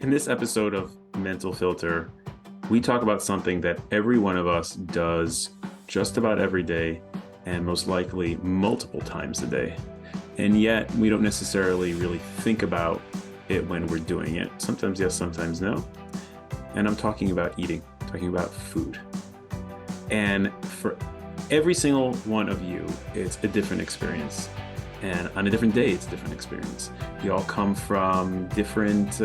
In this episode of Mental Filter, we talk about something that every one of us does just about every day, and most likely multiple times a day. And yet we don't necessarily really think about it when we're doing it. Sometimes yes, sometimes no. And I'm talking about eating, talking about food. And for every single one of you, it's a different experience. And on a different day, it's a different experience. You all come from different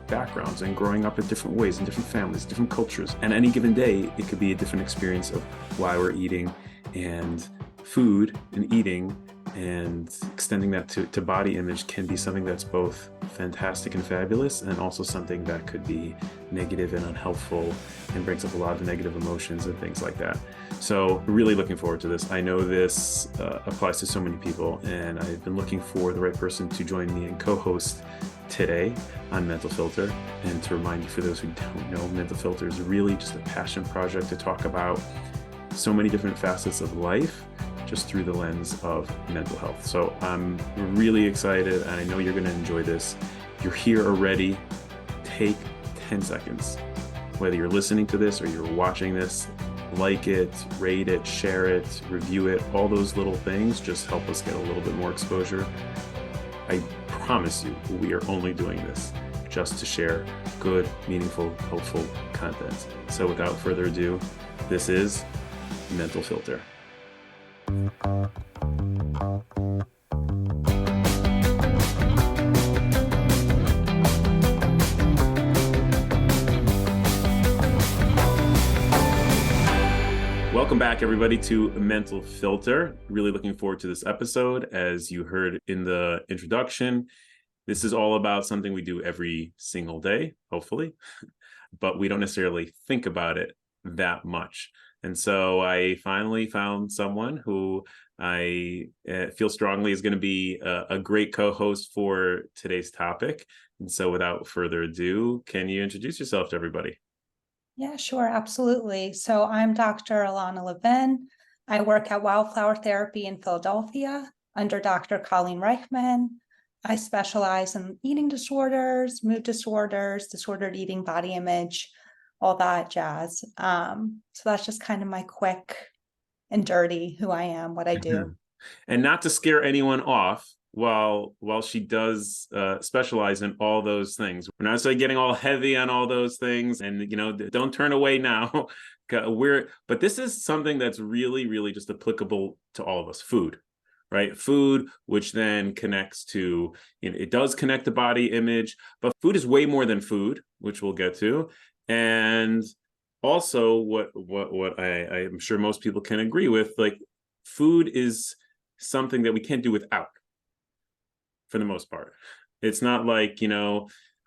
backgrounds and growing up in different ways, in different families, different cultures. And any given day, it could be a different experience of why we're eating, and food and eating and extending that to body image can be something that's both fantastic and fabulous, and also something that could be negative and unhelpful and brings up a lot of negative emotions and things like that. So really looking forward to this. I know this applies to so many people, and I've been looking for the right person to join me and co-host today on Mental Filter. And to remind you, for those who don't know, Mental Filter is really just a passion project to talk about so many different facets of life just through the lens of mental health. So I'm really excited, and I know you're going to enjoy this. You're here already. Take 10 seconds. Whether you're listening to this or you're watching this, like it, rate it, share it, review it. All those little things just help us get a little bit more exposure. I promise you, we are only doing this just to share good, meaningful, helpful content. So without further ado, this is Mental Filter. Welcome back, everybody, to Mental Filter. Really looking forward to this episode. As you heard in the introduction, this is all about something we do every single day, hopefully, but we don't necessarily think about it that much. And so I finally found someone who I feel strongly is going to be a great co-host for today's topic. And so without further ado, can you introduce yourself to everybody? Yeah, sure. Absolutely. So I'm Dr. Ilana Levin. I work at Wildflower Therapy in Philadelphia under Dr. Colleen Reichman. I specialize in eating disorders, mood disorders, disordered eating, body image, all that jazz. So that's just kind of my quick and dirty who I am, what I do. And not to scare anyone off, while she does specialize in all those things, we're not necessarily getting all heavy on all those things, and don't turn away now. But this is something that's really just applicable to all of us. Food, right? Food, which then connects to, it does connect to body image, but food is way more than food, which we'll get to. And also what I'm sure most people can agree with, like, food is something that we can't do without, for the most part. It's not like,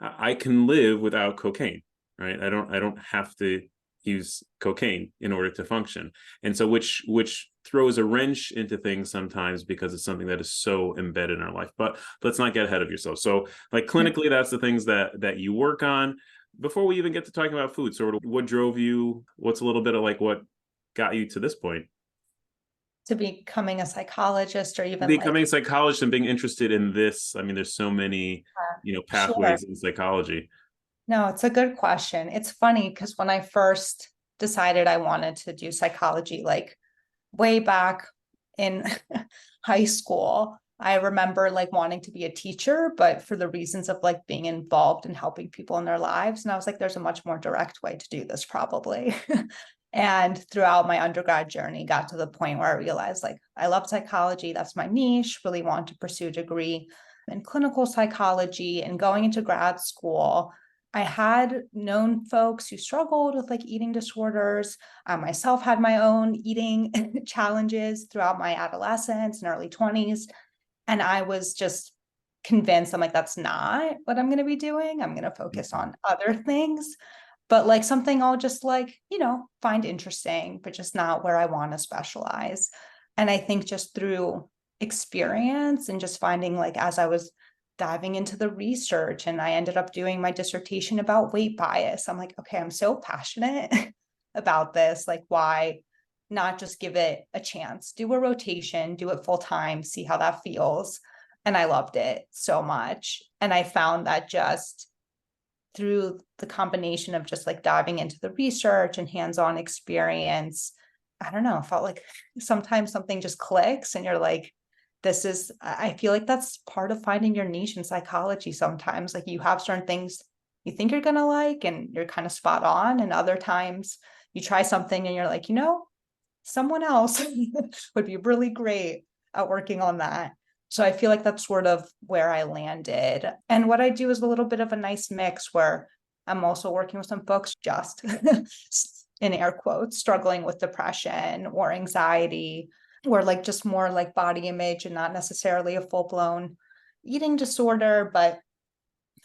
I can live without cocaine, right? I don't have to use cocaine in order to function. And so which throws a wrench into things sometimes, because it's something that is so embedded in our life. But let's not get ahead of yourself. So, like, clinically, that's the things that you work on. Before we even get to talking about food, sort of what drove you, what's a little bit of like what got you to this point? To becoming a psychologist, or even Becoming a psychologist and being interested in this. I mean, there's so many, sure. pathways in psychology. No, it's a good question. It's funny because when I first decided I wanted to do psychology, like way back in high school, I remember like wanting to be a teacher, but for the reasons of like being involved in helping people in their lives. And I was like, there's a much more direct way to do this, probably. And throughout my undergrad journey, got to the point where I realized, like, I love psychology. That's my niche. Really want to pursue a degree in clinical psychology. And going into grad school, I had known folks who struggled with like eating disorders. I myself had my own eating challenges throughout my adolescence and early 20s. And I was just convinced, I'm like, that's not what I'm going to be doing. I'm going to focus on other things, but like something I'll just like, find interesting, but just not where I want to specialize. And I think just through experience and just finding, like, as I was diving into the research and I ended up doing my dissertation about weight bias, I'm like, okay, I'm so passionate about this. Like, why not just give it a chance, do a rotation, do it full time, see how that feels. And I loved it so much. And I found that just through the combination of just like diving into the research and hands-on experience, I don't know, I felt like sometimes something just clicks and you're like, I feel like that's part of finding your niche in psychology sometimes. Like you have certain things you think you're gonna like and you're kind of spot on. And other times you try something and you're like, someone else would be really great at working on that. So I feel like that's sort of where I landed. And what I do is a little bit of a nice mix where I'm also working with some folks just in air quotes, struggling with depression or anxiety, or like just more like body image and not necessarily a full-blown eating disorder, but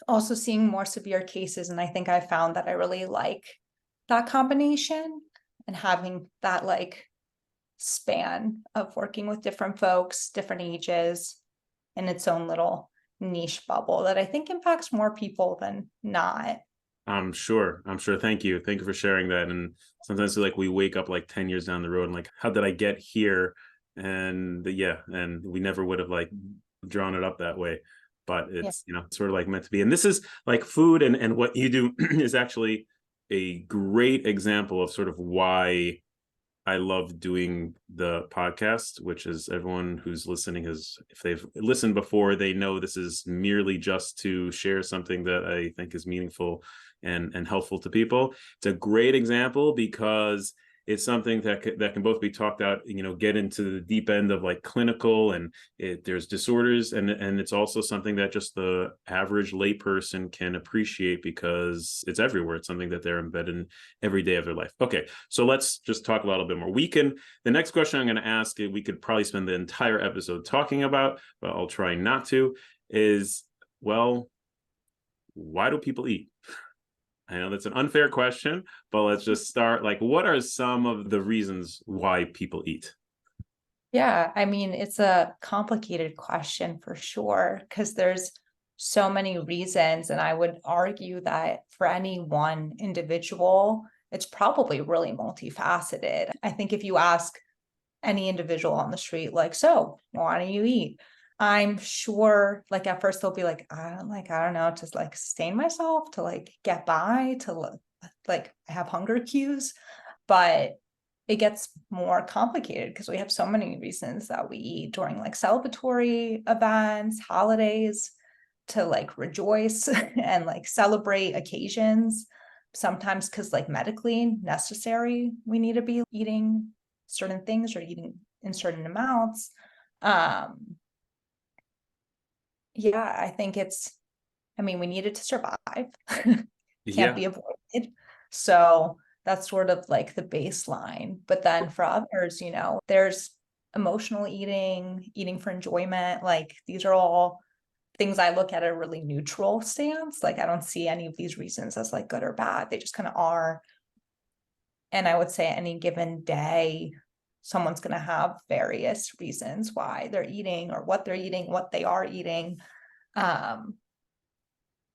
also seeing more severe cases. And I think I found that I really like that combination and having that like span of working with different folks, different ages, in its own little niche bubble that I think impacts more people than not. I'm sure. Thank you. Thank you for sharing that. And sometimes like we wake up like 10 years down the road and like, how did I get here? And and we never would have like drawn it up that way. But it's, sort of like meant to be. And this is like food and what you do is actually a great example of sort of why I love doing the podcast, which is everyone who's listening if they've listened before, they know this is merely just to share something that I think is meaningful and helpful to people. It's a great example because it's something that can both be talked out, get into the deep end of like clinical and there's disorders. And it's also something that just the average layperson can appreciate because it's everywhere. It's something that they're embedded in every day of their life. Okay, so let's just talk a little bit more. The next question I'm going to ask, we could probably spend the entire episode talking about, but I'll try not to, is, well, why do people eat? I know that's an unfair question, but let's just start. Like, what are some of the reasons why people eat? Yeah, I mean, it's a complicated question for sure, because there's so many reasons. And I would argue that for any one individual, it's probably really multifaceted. I think if you ask any individual on the street, like, so why do you eat? I'm sure like at first they'll be like, I don't know, to like sustain myself, to like get by, to like I have hunger cues. But it gets more complicated because we have so many reasons that we eat during like celebratory events, holidays, to like rejoice and like celebrate occasions. Sometimes because like medically necessary, we need to be eating certain things or eating in certain amounts. I think we need it to survive. Can't Yeah. be avoided. So that's sort of like the baseline. But then for others, there's emotional eating for enjoyment. Like these are all things I look at a really neutral stance. Like I don't see any of these reasons as like good or bad. They just kind of are. And I would say any given day, someone's going to have various reasons why they're eating or what they're eating, what they are eating.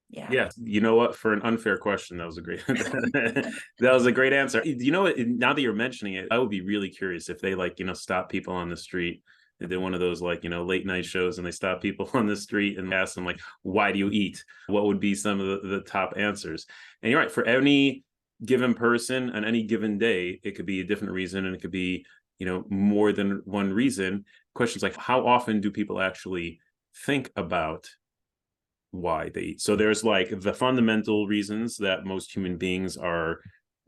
Yeah, you know what? For an unfair question, that was a great that was a great answer. You know what? Now that you're mentioning it, I would be really curious if they like, stop people on the street. They did one of those like, late night shows and they stop people on the street and ask them like, why do you eat? What would be some of the top answers? And you're right, for any given person on any given day, it could be a different reason and it could be, more than one reason. Questions like, how often do people actually think about why they eat? So there's like the fundamental reasons that most human beings are,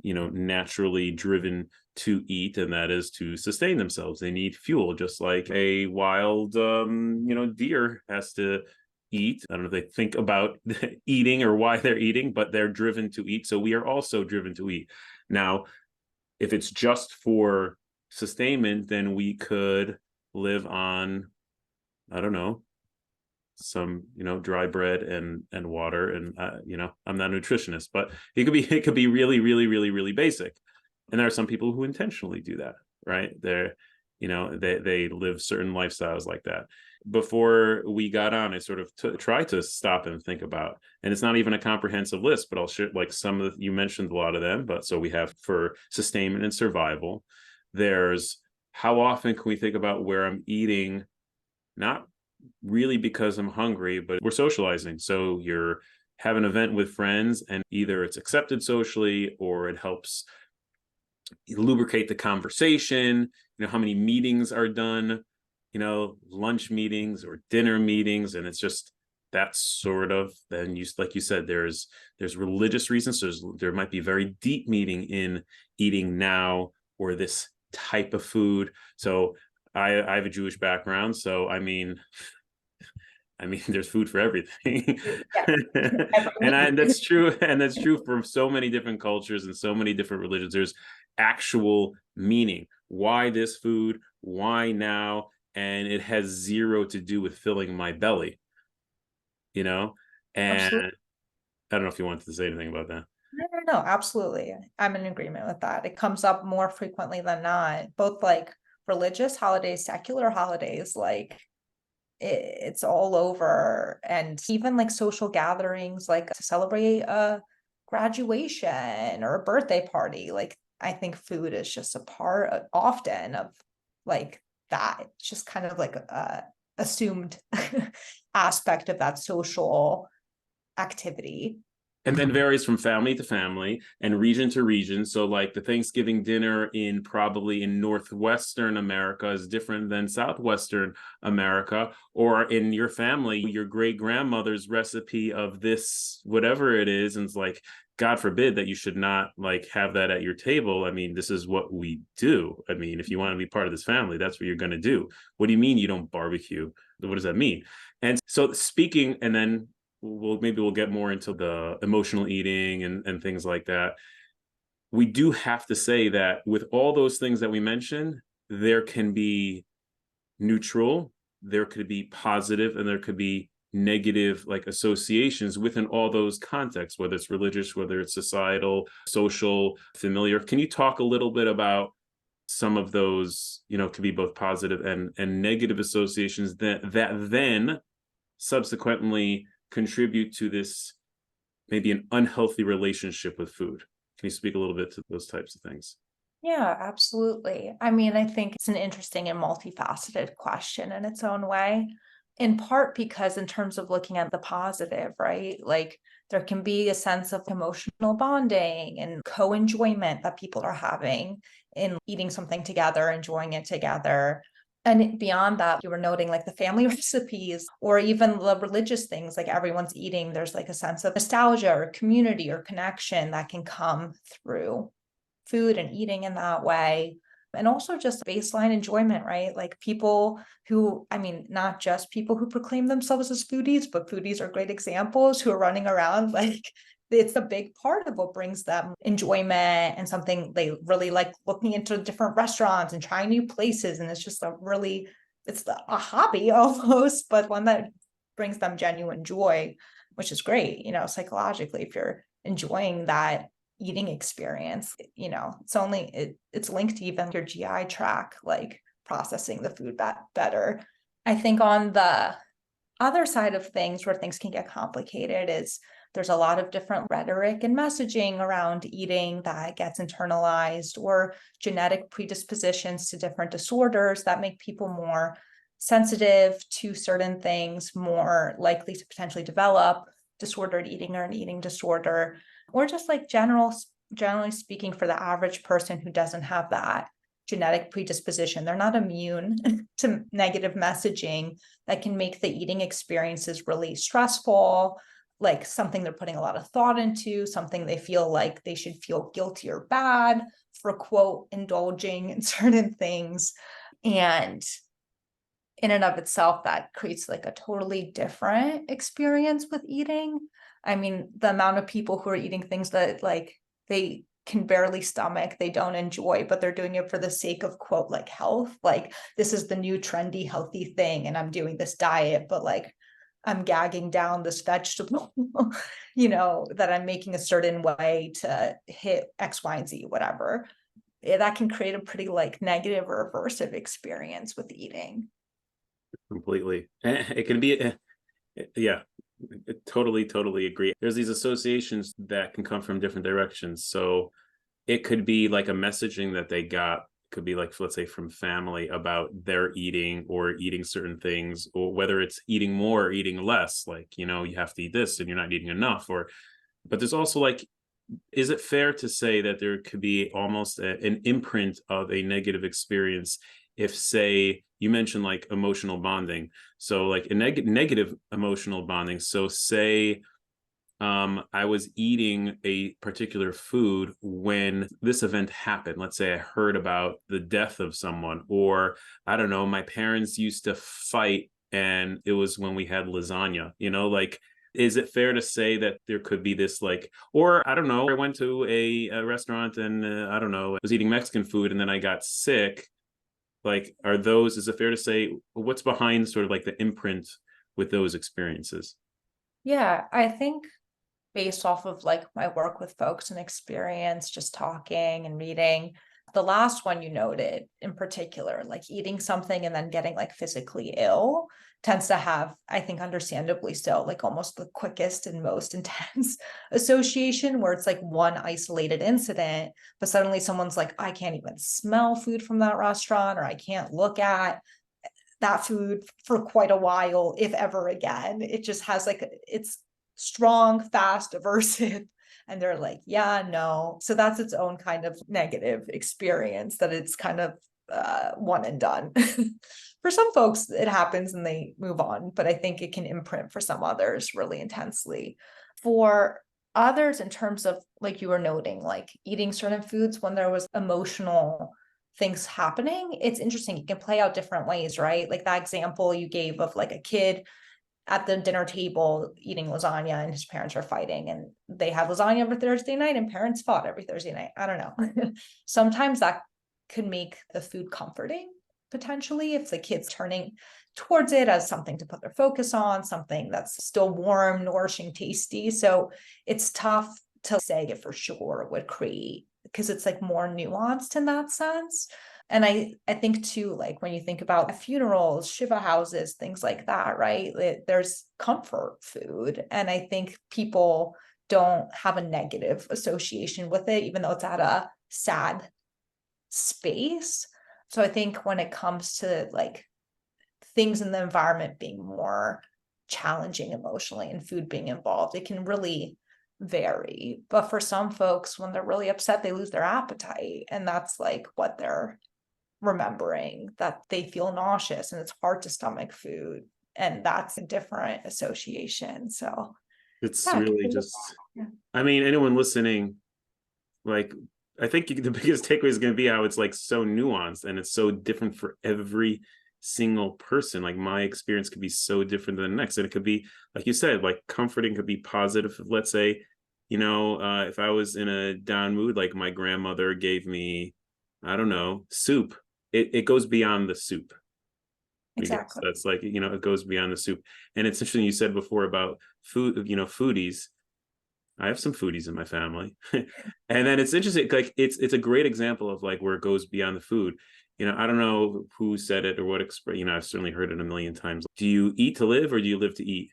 naturally driven to eat, and that is to sustain themselves. They need fuel, just like a wild, deer has to eat. I don't know if they think about eating or why they're eating, but they're driven to eat. So we are also driven to eat. Now, if it's just for sustainment, then we could live on, I don't know, some dry bread and water, and I'm not a nutritionist, but it could be really really really really basic. And there are some people who intentionally do that, right? They live certain lifestyles like that. Before we got on, I sort of try to stop and think about, and it's not even a comprehensive list, but I'll share like some of you mentioned a lot of them. But so we have, for sustainment and survival, there's how often can we think about where I'm eating, not really because I'm hungry, but we're socializing. So you're have an event with friends, and either it's accepted socially or it helps lubricate the conversation. How many meetings are done, lunch meetings or dinner meetings, and it's just that sort of, then you, like you said, there's religious reasons. There might be very deep meaning in eating now or this type of food. So I have a Jewish background, so I mean, there's food for everything. And that's true. And that's true for so many different cultures and so many different religions. There's actual meaning. Why this food? Why now? And it has zero to do with filling my belly, And Absolutely. I don't know if you wanted to say anything about that. No, absolutely. I'm in agreement with that. It comes up more frequently than not, both like religious holidays, secular holidays, like it's all over. And even like social gatherings, like to celebrate a graduation or a birthday party. Like I think food is just a part often of like that. It's just kind of like a assumed aspect of that social activity. And then varies from family to family and region to region. So like the Thanksgiving dinner probably in Northwestern America is different than Southwestern America, or in your family, your great grandmother's recipe of this, whatever it is. And it's like, God forbid that you should not like have that at your table. I mean, this is what we do. I mean, if you want to be part of this family, that's what you're going to do. What do you mean you don't barbecue? What does that mean? And so speaking, and then we'll get more into the emotional eating and things like that. We do have to say that with all those things that we mentioned, there can be neutral, there could be positive, and there could be negative like associations within all those contexts, whether it's religious, whether it's societal, social, familiar. Can you talk a little bit about some of those, could be both positive and negative associations that then subsequently contribute to this maybe an unhealthy relationship with food? Can you speak a little bit to those types of things? Yeah, absolutely. I mean, I think it's an interesting and multifaceted question in its own way, in part because in terms of looking at the positive, right? Like there can be a sense of emotional bonding and co-enjoyment that people are having in eating something together, enjoying it together. And beyond that, you were noting like the family recipes or even the religious things, like everyone's eating, there's like a sense of nostalgia or community or connection that can come through food and eating in that way. And also just baseline enjoyment, right? Like people who, I mean, not just people who proclaim themselves as foodies, but foodies are great examples who are running around like it's a big part of what brings them enjoyment and something they really like looking into different restaurants and trying new places. And it's just it's a hobby almost, but one that brings them genuine joy, which is great, psychologically, if you're enjoying that eating experience, it's linked to even your GI tract, like processing the food better. I think on the other side of things where things can get complicated is there's a lot of different rhetoric and messaging around eating that gets internalized, or genetic predispositions to different disorders that make people more sensitive to certain things, more likely to potentially develop disordered eating or an eating disorder, or just like generally speaking, for the average person who doesn't have that genetic predisposition, they're not immune to negative messaging that can make the eating experiences really stressful, like something they're putting a lot of thought into, something they feel like they should feel guilty or bad for, quote, indulging in certain things. And in and of itself, that creates like a totally different experience with eating. I mean, the amount of people who are eating things that like they can barely stomach, they don't enjoy, but they're doing it for the sake of, quote, like health. Like this is the new trendy healthy thing, and I'm doing this diet, but like I'm gagging down this vegetable, that I'm making a certain way to hit X, Y, and Z, whatever. That can create a pretty like negative or aversive experience with eating. Completely. It can be, yeah, totally agree. There's these associations that can come from different directions. So it could be like a messaging that they got could be like, let's say from family about their eating or eating certain things, or whether it's eating more or eating less, like, you know, you have to eat this and you're not eating enough. Or, but there's also like, is it fair to say that there could be almost an imprint of a negative experience if, say, you mentioned like emotional bonding, so like a negative emotional bonding, so say I was eating a particular food when this event happened. Let's say I heard about the death of someone, or I don't know, my parents used to fight and it was when we had lasagna, you know, like, is it fair to say that there could be this like, or I don't know, I went to a restaurant and I don't know, I was eating Mexican food and then I got sick. Like, are those, is it fair to say, what's behind sort of like the imprint with those experiences? Yeah, I think based off of like my work with folks and experience, just talking and reading. The last one you noted in particular, like eating something and then getting like physically ill, tends to have, I think, understandably so, like almost the quickest and most intense association where it's like one isolated incident, but suddenly someone's like, I can't even smell food from that restaurant, or I can't look at that food for quite a while, if ever again. It just has like, it's strong, fast, aversive. And they're like, yeah, no. So that's its own kind of negative experience, that it's kind of one and done. For some folks, it happens and they move on, but I think it can imprint for some others really intensely. For others, in terms of like you were noting, like eating certain foods when there was emotional things happening, it's interesting. It can play out different ways, right? Like that example you gave of like a kid at the dinner table eating lasagna and his parents are fighting, and they have lasagna every Thursday night and parents fought every Thursday night. I don't know. Sometimes that could make the food comforting, potentially, if the kid's turning towards it as something to put their focus on, something that's still warm, nourishing, tasty. So it's tough to say it for sure would create, because it's like more nuanced in that sense. And I think too, like when you think about funerals, shiva houses, things like that, right? There's comfort food. And I think people don't have a negative association with it, even though it's at a sad space. So I think when it comes to like things in the environment being more challenging emotionally and food being involved, it can really vary. But for some folks, when they're really upset, they lose their appetite. And that's like what they're remembering, that they feel nauseous and it's hard to stomach food. And that's a different association. So It's yeah, really just, yeah. I mean, anyone listening, like, I think the biggest takeaway is going to be how it's like so nuanced and it's so different for every single person. Like my experience could be so different than the next. And it could be, like you said, like comforting could be positive. Let's say, you know, if I was in a down mood, like my grandmother gave me, I don't know, soup. It goes beyond the soup. I guess Exactly. that's like, you know, it goes beyond the soup. And it's interesting you said before about food, you know, foodies. I have some foodies in my family. And then it's interesting, like it's a great example of like where it goes beyond the food. You know, I don't know who said it or what express, you know, I've certainly heard it a million times. Do you eat to live or do you live to eat?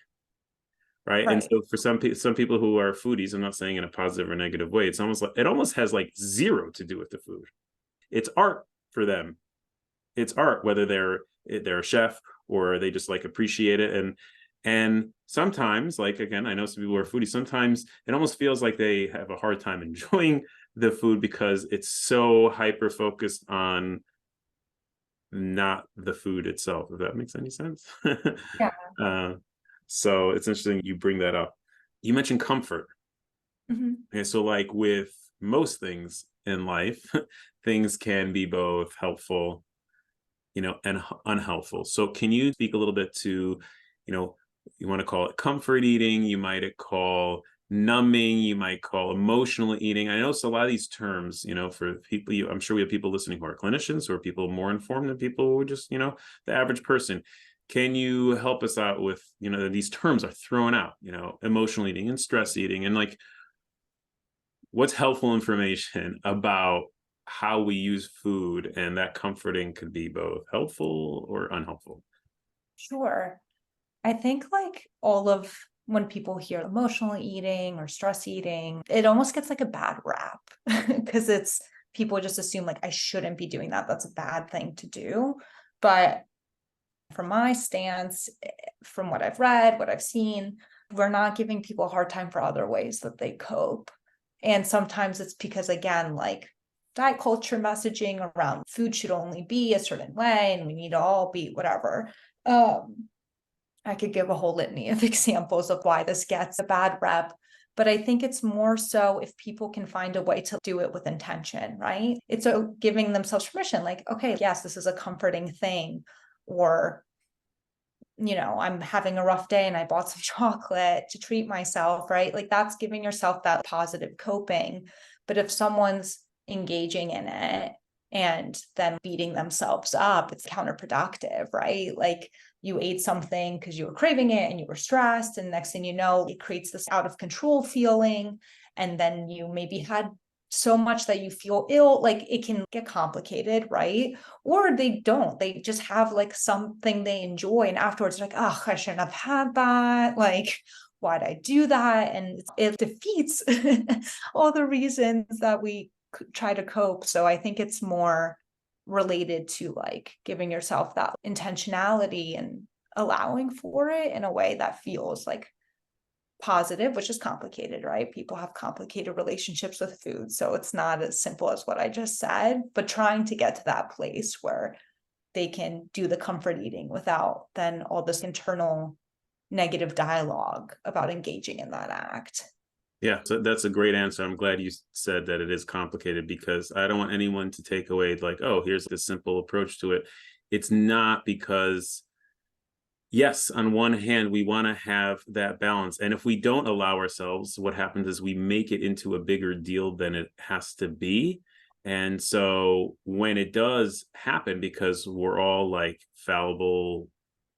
Right. And Right. so for some people who are foodies, I'm not saying in a positive or negative way, it's almost like it almost has like zero to do with the food. It's art for them. It's art, whether they're a chef or they just like appreciate it. And sometimes, like again, I know some people are foodies, sometimes it almost feels like they have a hard time enjoying the food because it's so hyper focused on not the food itself, if that makes any sense. Yeah. uh, so it's interesting you bring that up. You mentioned comfort. Mhm. Okay, so like with most things in life, things can be both helpful, you know, and unhelpful. So can you speak a little bit to, you know, you want to call it comfort eating, you might call numbing, you might call emotional eating. I know it's a lot of these terms, you know, for people, I'm sure we have people listening who are clinicians or people more informed than people who are just, you know, the average person. Can you help us out with, you know, these terms are thrown out, you know, emotional eating and stress eating, and like what's helpful information about how we use food, and that comforting could be both helpful or unhelpful. Sure. I think like all of when people hear emotional eating or stress eating, it almost gets like a bad rap because it's people just assume like, I shouldn't be doing that. That's a bad thing to do. But from my stance, from what I've read, what I've seen, we're not giving people a hard time for other ways that they cope. And sometimes it's because, again, like diet culture messaging around food should only be a certain way and we need to all be whatever. I could give a whole litany of examples of why this gets a bad rep. But I think it's more so if people can find a way to do it with intention, right? It's giving themselves permission, like, okay, yes, this is a comforting thing. Or, I'm having a rough day and I bought some chocolate to treat myself, right? Like that's giving yourself that positive coping. But if someone's engaging in it and then beating themselves up, it's counterproductive, right? Like you ate something because you were craving it and you were stressed, and next thing you know, it creates this out of control feeling. And then you maybe had so much that you feel ill, like it can get complicated, right? Or they don't, they just have like something they enjoy, and afterwards like, oh, I shouldn't have had that, like why'd I do that? And it defeats all the reasons that we try to cope. So I think it's more related to like giving yourself that intentionality and allowing for it in a way that feels like positive, which is complicated, right? People have complicated relationships with food. So it's not as simple as what I just said, but trying to get to that place where they can do the comfort eating without then all this internal negative dialogue about engaging in that act. Yeah, so that's a great answer. I'm glad you said that it is complicated, because I don't want anyone to take away like, oh, here's this simple approach to it. It's not, because yes, on one hand, we want to have that balance. And if we don't allow ourselves, what happens is we make it into a bigger deal than it has to be. And so when it does happen, because we're all like fallible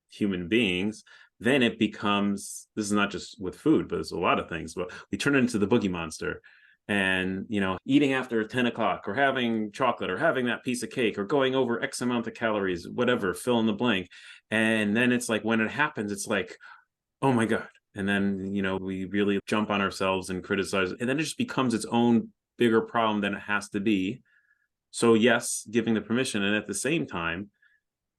human beings, then it becomes, this is not just with food, but it's a lot of things, but we turn it into the boogie monster. And, eating after 10 o'clock or having chocolate or having that piece of cake or going over X amount of calories, whatever, fill in the blank. And then it's like, when it happens, it's like, oh my God. And then, we really jump on ourselves and criticize, and then it just becomes its own bigger problem than it has to be. So yes, giving the permission. And at the same time,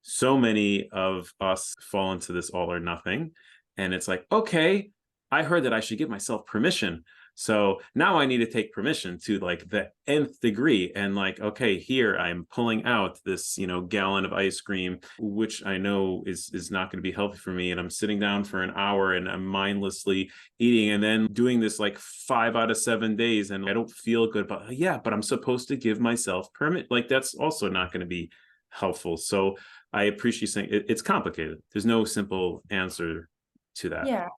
so many of us fall into this all or nothing. And it's like, okay, I heard that I should give myself permission. So now I need to take permission to like the nth degree. And like, okay, here I'm pulling out this, gallon of ice cream, which I know is not going to be healthy for me. And I'm sitting down for an hour and I'm mindlessly eating, and then doing this like 5 out of 7 days. And I don't feel good, but yeah, but I'm supposed to give myself permit. Like that's also not going to be helpful. So I appreciate saying it's complicated. There's no simple answer to that. Yeah.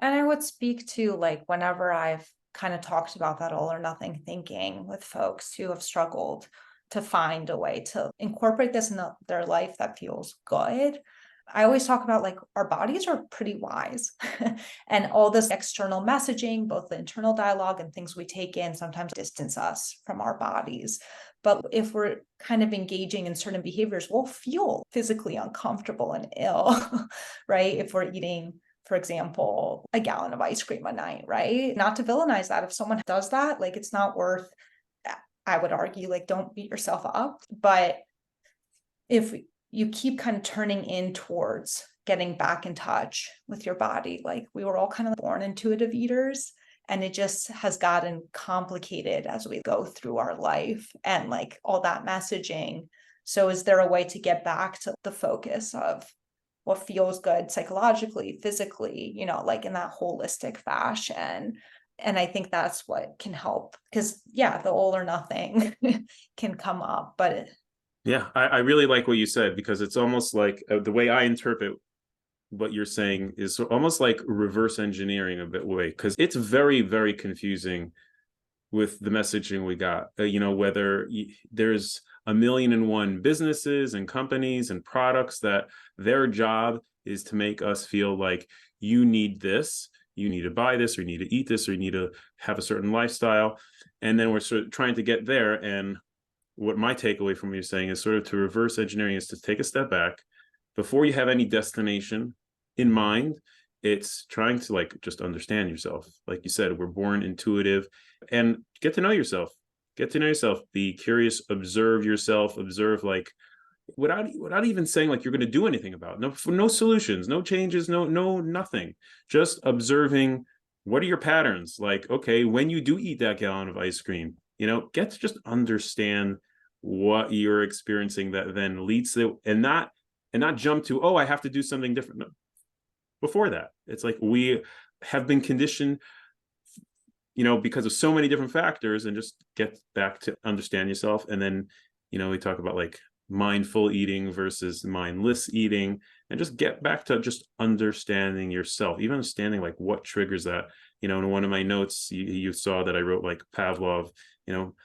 And I would speak to like whenever I've kind of talked about that all or nothing thinking with folks who have struggled to find a way to incorporate this in their life that feels good. I always talk about like our bodies are pretty wise and all this external messaging, both the internal dialogue and things we take in, sometimes distance us from our bodies. But if we're kind of engaging in certain behaviors, we'll feel physically uncomfortable and ill, right? If we're eating, for example, a gallon of ice cream a night, right? Not to villainize that. If someone does that, like it's not worth, I would argue, like don't beat yourself up. But if you keep kind of turning in towards getting back in touch with your body, like we were all kind of born intuitive eaters, and it just has gotten complicated as we go through our life and like all that messaging. So is there a way to get back to the focus of what feels good psychologically, physically, like in that holistic fashion? And I think that's what can help, because yeah, the all or nothing can come up, but Yeah, I really like what you said, because it's almost like the way I interpret what you're saying is almost like reverse engineering a bit way, because it's very, very confusing with the messaging we got. Whether there's 1,000,001 businesses and companies and products that their job is to make us feel like you need this, you need to buy this, or you need to eat this, or you need to have a certain lifestyle. And then we're sort of trying to get there. And what my takeaway from what you're saying is sort of to reverse engineering is to take a step back before you have any destination in mind. It's trying to like just understand yourself. Like you said, we're born intuitive, and get to know yourself. get to know yourself, be curious, observe yourself, observe like without even saying like you're going to do anything about it. No solutions, no changes, no nothing, just observing what are your patterns. Like, okay, when you do eat that gallon of ice cream, get to just understand what you're experiencing that then leads to, and not jump to, oh, I have to do something different. No, before that, it's like we have been conditioned, because of so many different factors, and just get back to understand yourself. And then, we talk about like mindful eating versus mindless eating, and just get back to just understanding yourself, even understanding like what triggers that. In one of my notes, you saw that I wrote like Pavlov.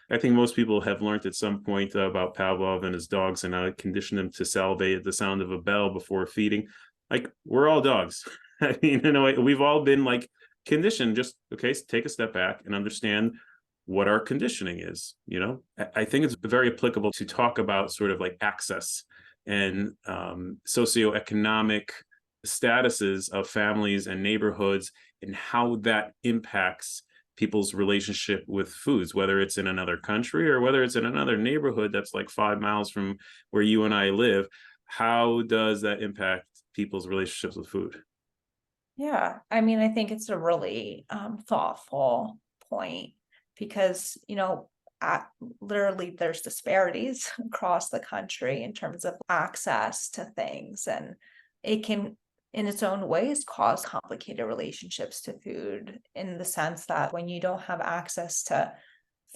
I think most people have learned at some point about Pavlov and his dogs, and I conditioned them to salivate at the sound of a bell before feeding. Like, we're all dogs. I mean, we've all been like conditioned. Just, okay, take a step back and understand what our conditioning is. I think it's very applicable to talk about sort of like access and socioeconomic statuses of families and neighborhoods, and how that impacts people's relationship with foods, whether it's in another country or whether it's in another neighborhood that's like 5 miles from where you and I live. How does that impact people's relationships with food? Yeah, I mean, I think it's a really thoughtful point, because literally there's disparities across the country in terms of access to things, and it can in its own ways cause complicated relationships to food, in the sense that when you don't have access to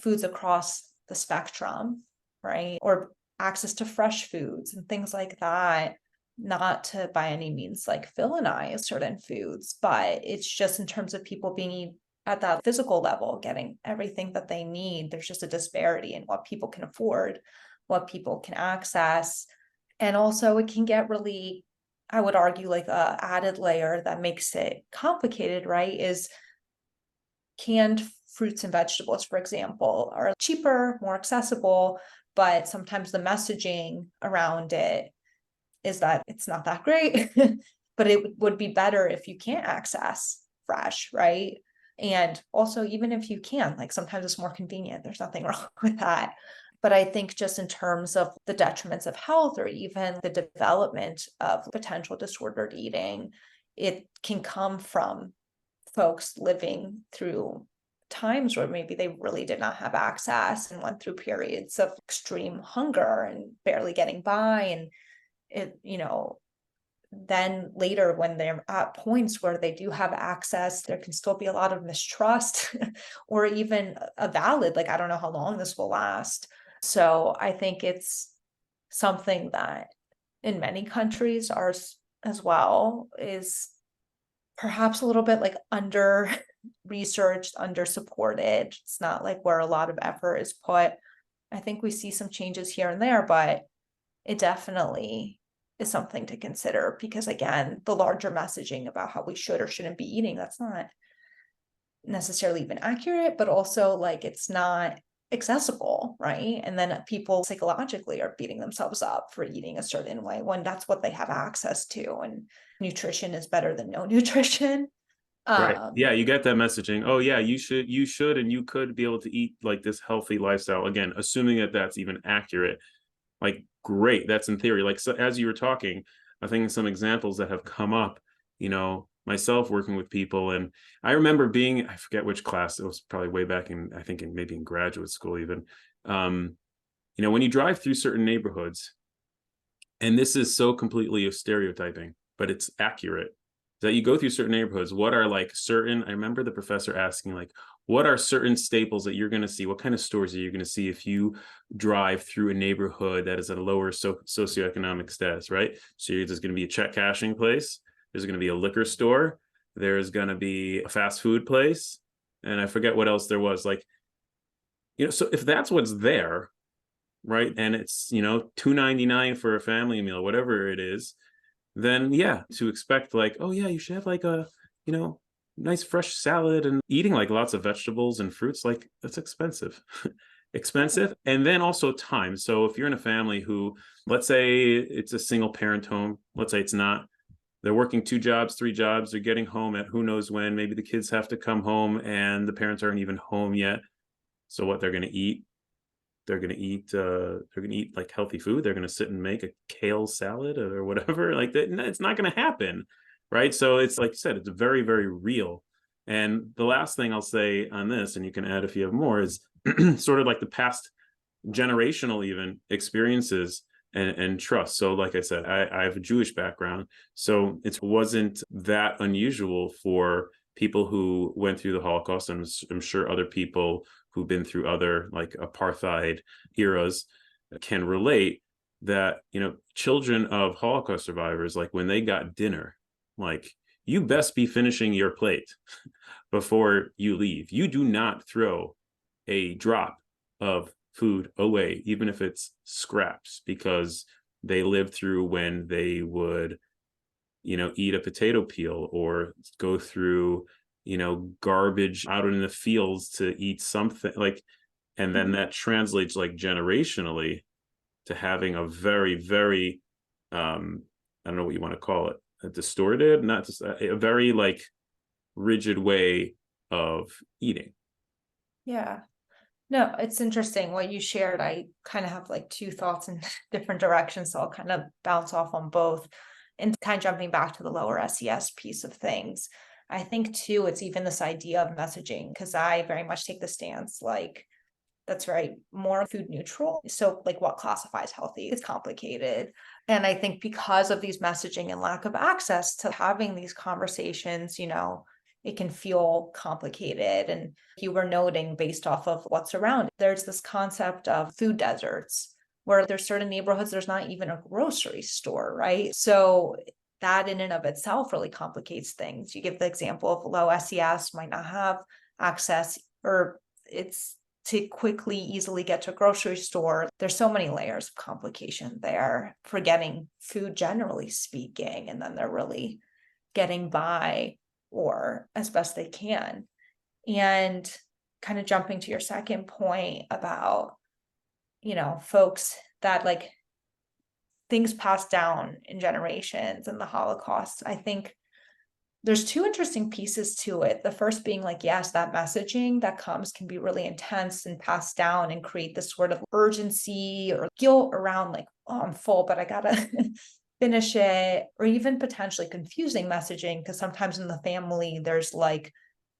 foods across the spectrum, right, or access to fresh foods and things like that, not to by any means like villainize certain foods, but it's just in terms of people being at that physical level, getting everything that they need. There's just a disparity in what people can afford, what people can access. And also it can get really, I would argue, like a added layer that makes it complicated, right, is canned fruits and vegetables, for example, are cheaper, more accessible, but sometimes the messaging around it is that it's not that great, but it would be better if you can't access fresh, right? And also, even if you can, like sometimes it's more convenient. There's nothing wrong with that. But I think just in terms of the detriments of health, or even the development of potential disordered eating, it can come from folks living through times where maybe they really did not have access and went through periods of extreme hunger and barely getting by. And it, then later when they're at points where they do have access, there can still be a lot of mistrust or even a valid, like, I don't know how long this will last. So I think it's something that in many countries, ours as well, is perhaps a little bit like under researched, under supported. It's not like where a lot of effort is put. I think we see some changes here and there, but it definitely is something to consider, because again, the larger messaging about how we should or shouldn't be eating, that's not necessarily even accurate, but also like it's not accessible, right? And then people psychologically are beating themselves up for eating a certain way when that's what they have access to, and nutrition is better than no nutrition. Right. Yeah, Um, you get that messaging. Oh yeah, you should and you could be able to eat like this healthy lifestyle. Again, assuming that that's even accurate. Like, great, that's in theory. Like, so as you were talking, I think some examples that have come up, myself working with people. And I remember being, I forget which class, it was probably way back in, I think maybe in graduate school even. When you drive through certain neighborhoods, and this is so completely of stereotyping, but it's accurate, that you go through certain neighborhoods, what are like certain, I remember the professor asking like, what are certain staples that you're going to see? What kind of stores are you going to see if you drive through a neighborhood that is at a lower socioeconomic status, right? So there's going to be a check cashing place. There's going to be a liquor store. There's going to be a fast food place. And I forget what else there was. Like, so if that's what's there, right, and it's, $2.99 for a family meal, whatever it is, then yeah, to expect like, oh yeah, you should have like a, nice fresh salad and eating like lots of vegetables and fruits, like that's expensive. Expensive. And then also time. So if you're in a family who, let's say it's a single parent home, let's say it's not, they're working 2 jobs, 3 jobs, they're getting home at who knows when, maybe the kids have to come home and the parents aren't even home yet. So what they're going to eat, they're going to eat like healthy food. They're going to sit and make a kale salad or whatever like that. No, it's not going to happen. Right. So it's like you said, it's very, very real. And the last thing I'll say on this, and you can add if you have more, is sort of like the past generational even experiences and trust. So like I said, I have a Jewish background, so it wasn't that unusual for people who went through the Holocaust, and I'm sure other people who've been through other like apartheid eras can relate, that children of Holocaust survivors, like when they got dinner, like, you best be finishing your plate before you leave. You do not throw a drop of food away, even if it's scraps, because they lived through when they would, eat a potato peel or go through, garbage out in the fields to eat something like, and then that translates like generationally to having a very, very, I don't know what you want to call it, a distorted, not just a very like rigid way of eating. Yeah. No, it's interesting what you shared. I kind of have like two thoughts in different directions, so I'll kind of bounce off on both. And kind of jumping back to the lower SES piece of things, I think too, it's even this idea of messaging, because I very much take the stance like, that's right, more food neutral. So like what classifies healthy is complicated. And I think because of these messaging and lack of access to having these conversations, it can feel complicated. And you were noting based off of what's around, there's this concept of food deserts where there's certain neighborhoods, there's not even a grocery store, right? So that in and of itself really complicates things. You give the example of low SES might not have access, or it's to quickly, easily get to a grocery store. There's so many layers of complication there for getting food, generally speaking, and then they're really getting by or as best they can. And kind of jumping to your second point about, folks that like things passed down in generations and the Holocaust, I think there's two interesting pieces to it. The first being like, yes, that messaging that comes can be really intense and passed down and create this sort of urgency or guilt around like, oh, I'm full, but I gotta finish it, or even potentially confusing messaging, because sometimes in the family there's like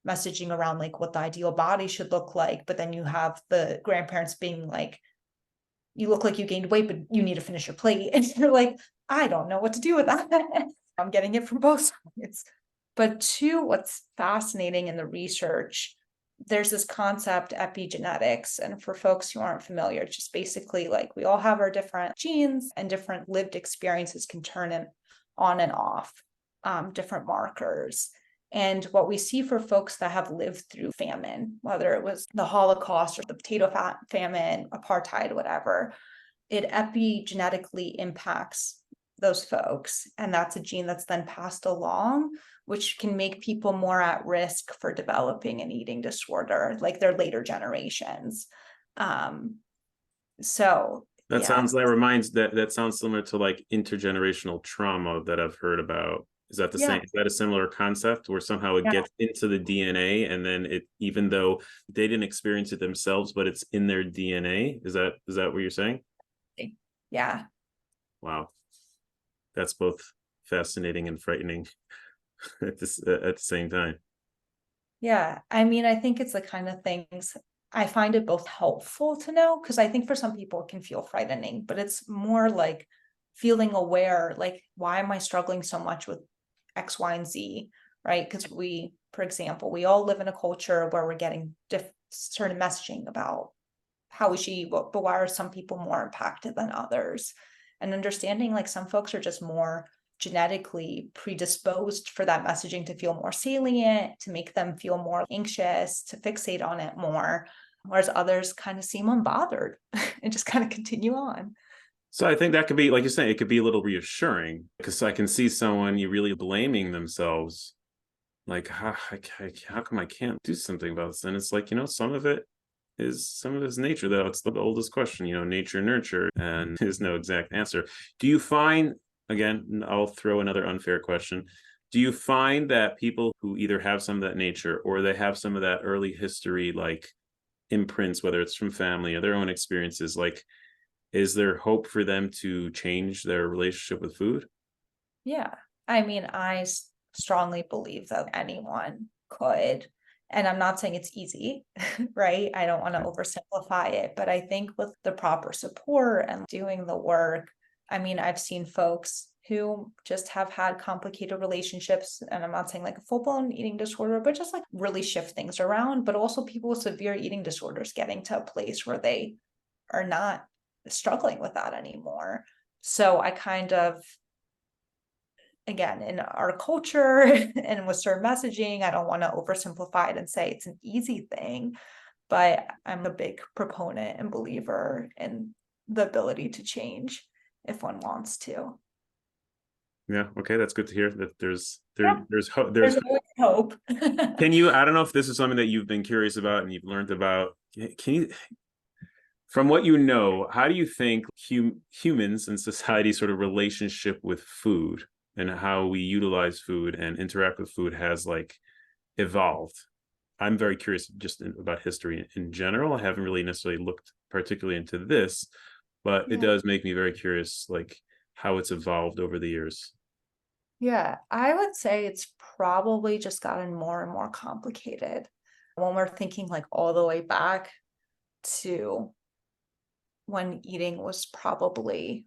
messaging around like what the ideal body should look like, but then you have the grandparents being like, you look like you gained weight, but you need to finish your plate. And you're like, I don't know what to do with that. I'm getting it from both sides. But two, what's fascinating in the research, there's this concept, epigenetics. And for folks who aren't familiar, it's just basically like we all have our different genes, and different lived experiences can turn it on and off different markers. And what we see for folks that have lived through famine, whether it was the Holocaust or the potato famine, apartheid, whatever, it epigenetically impacts those folks. And that's a gene that's then passed along, which can make people more at risk for developing an eating disorder, like their later generations. So that sounds similar to like intergenerational trauma that I've heard about. Is that the same? Is that a similar concept where somehow it gets into the DNA, and then it, even though they didn't experience it themselves, but it's in their DNA? Is that what you're saying? Yeah. Wow. That's both fascinating and frightening at the same time. Yeah. I mean, I think it's the kind of things I find it both helpful to know, because I think for some people it can feel frightening, but it's more like feeling aware, like, why am I struggling so much with X, Y, and Z, right? Because we, for example, we all live in a culture where we're getting certain messaging about how we should eat, but why are some people more impacted than others? And understanding like some folks are just more genetically predisposed for that messaging to feel more salient, to make them feel more anxious, to fixate on it more, whereas others kind of seem unbothered and just kind of continue on. So I think that could be, like you're saying, it could be a little reassuring, because I can see someone you really blaming themselves, like, how come I can't do something about this? And it's like, some of it is nature, though. It's the oldest question, nature, nurture, and there's no exact answer. Do you find, again, I'll throw another unfair question. Do you find that people who either have some of that nature or they have some of that early history, like imprints, whether it's from family or their own experiences, like, is there hope for them to change their relationship with food? Yeah. I mean, strongly believe that anyone could. And I'm not saying it's easy, right? I don't want to Okay. oversimplify it, but I think with the proper support and doing the work, I mean, I've seen folks who just have had complicated relationships, and I'm not saying like a full-blown eating disorder, but just like really shift things around, but also people with severe eating disorders getting to a place where they are not struggling with that anymore. So I kind of, again, in our culture and with certain messaging, I don't want to oversimplify it and say it's an easy thing, but I'm a big proponent and believer in the ability to change if one wants to. Yeah. Okay. That's good to hear that Yeah, there's hope. there's always hope. Can you, I don't know if this is something that you've been curious about and you've learned about. Can you, from what you know, how do you think humans and society sort of relationship with food and how we utilize food and interact with food has like evolved? I'm very curious about history in general. I haven't really necessarily looked particularly into this, but it Yeah. does make me very curious, like how it's evolved over the years. Yeah, I would say it's probably just gotten more and more complicated when we're thinking like all the way back to when eating was probably